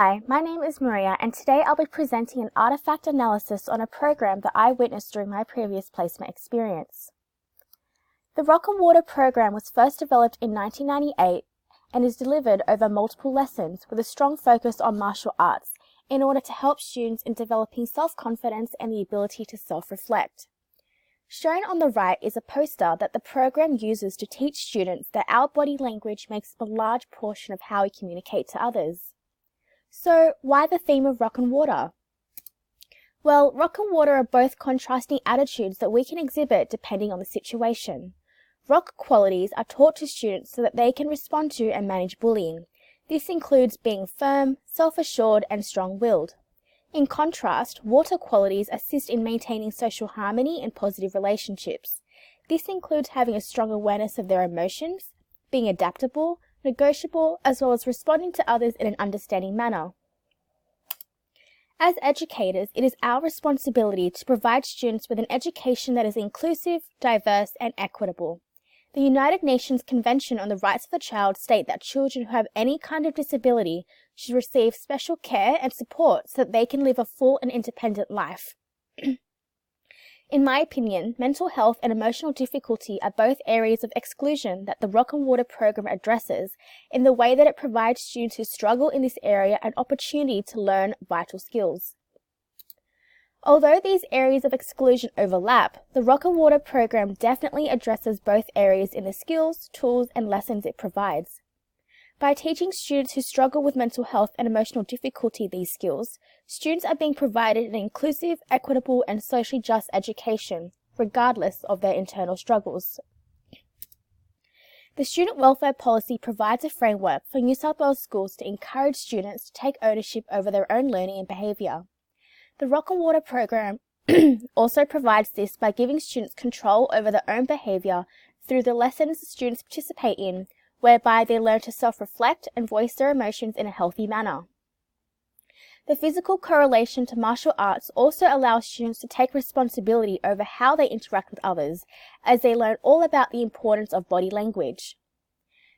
Hi, my name is Maria, and today I'll be presenting an artifact analysis on a program that I witnessed during my previous placement experience. The Rock and Water program was first developed in 1998 and is delivered over multiple lessons with a strong focus on martial arts in order to help students in developing self-confidence and the ability to self-reflect. Shown on the right is a poster that the program uses to teach students that our body language makes up a large portion of how we communicate to others. So, why the theme of rock and water? Well, rock and water are both contrasting attitudes that we can exhibit depending on the situation. Rock qualities are taught to students so that they can respond to and manage bullying. This includes being firm, self-assured, and strong-willed. In contrast, water qualities assist in maintaining social harmony and positive relationships. This includes having a strong awareness of their emotions, being adaptable, negotiable, as well as responding to others in an understanding manner. As educators, it is our responsibility to provide students with an education that is inclusive, diverse, and equitable. The United Nations Convention on the Rights of the Child state that children who have any kind of disability should receive special care and support so that they can live a full and independent life. In my opinion, mental health and emotional difficulty are both areas of exclusion that the Rock and Water program addresses in the way that it provides students who struggle in this area an opportunity to learn vital skills. Although these areas of exclusion overlap, the Rock and Water program definitely addresses both areas in the skills, tools, and lessons it provides. By teaching students who struggle with mental health and emotional difficulty these skills, students are being provided an inclusive, equitable, and socially just education, regardless of their internal struggles. The Student Welfare Policy provides a framework for New South Wales schools to encourage students to take ownership over their own learning and behaviour. The Rock and Water program also provides this by giving students control over their own behaviour through the lessons the students participate in, whereby they learn to self-reflect and voice their emotions in a healthy manner. The physical correlation to martial arts also allows students to take responsibility over how they interact with others, as they learn all about the importance of body language.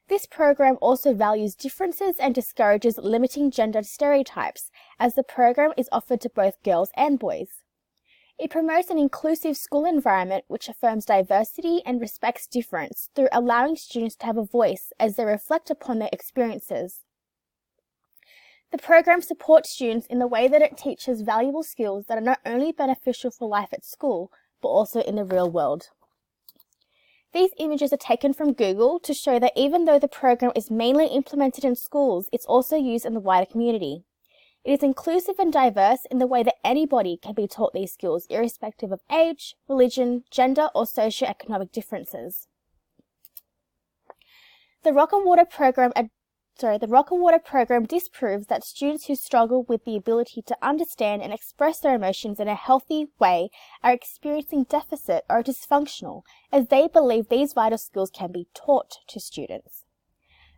This program also values differences and discourages limiting gender stereotypes, as the program is offered to both girls and boys. It promotes an inclusive school environment which affirms diversity and respects difference through allowing students to have a voice as they reflect upon their experiences. The program supports students in the way that it teaches valuable skills that are not only beneficial for life at school, but also in the real world. These images are taken from Google to show that even though the program is mainly implemented in schools, it's also used in the wider community. It is inclusive and diverse in the way that anybody can be taught these skills, irrespective of age, religion, gender, or socio-economic differences. The Rock and Water program disproves that students who struggle with the ability to understand and express their emotions in a healthy way are experiencing deficit or dysfunctional, as they believe these vital skills can be taught to students.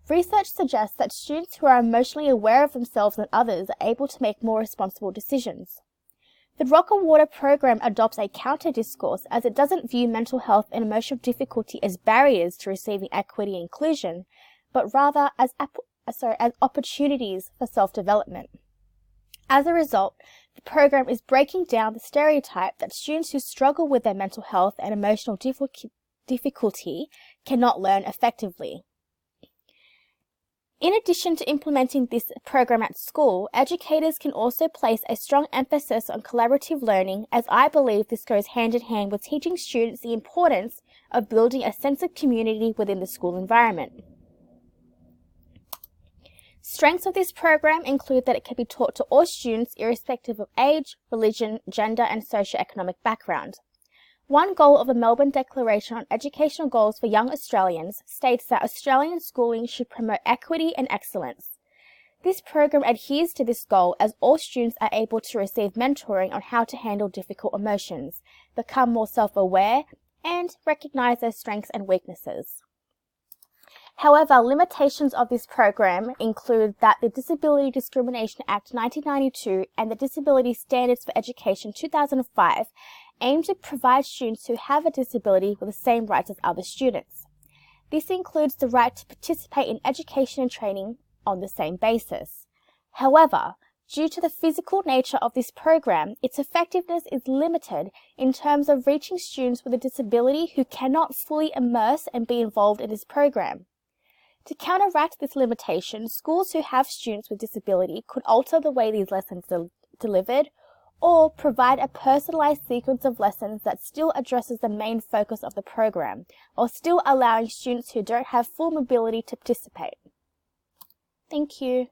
Research suggests that students who are emotionally aware of themselves and others are able to make more responsible decisions. The Rock and Water program adopts a counter-discourse as it doesn't view mental health and emotional difficulty as barriers to receiving equity and inclusion, but rather as opportunities for self-development. As a result, the program is breaking down the stereotype that students who struggle with their mental health and emotional difficulty cannot learn effectively. In addition to implementing this program at school, educators can also place a strong emphasis on collaborative learning, as I believe this goes hand in hand with teaching students the importance of building a sense of community within the school environment. Strengths of this program include that it can be taught to all students irrespective of age, religion, gender, and socio-economic background. One goal of the Melbourne Declaration on Educational Goals for Young Australians states that Australian schooling should promote equity and excellence. This program adheres to this goal as all students are able to receive mentoring on how to handle difficult emotions, become more self-aware, and recognise their strengths and weaknesses. However, limitations of this program include that the Disability Discrimination Act 1992 and the Disability Standards for Education 2005 aim to provide students who have a disability with the same rights as other students. This includes the right to participate in education and training on the same basis. However, due to the physical nature of this program, its effectiveness is limited in terms of reaching students with a disability who cannot fully immerse and be involved in this program. To counteract this limitation, schools who have students with disability could alter the way these lessons are delivered, or provide a personalized sequence of lessons that still addresses the main focus of the program, while still allowing students who don't have full mobility to participate. Thank you.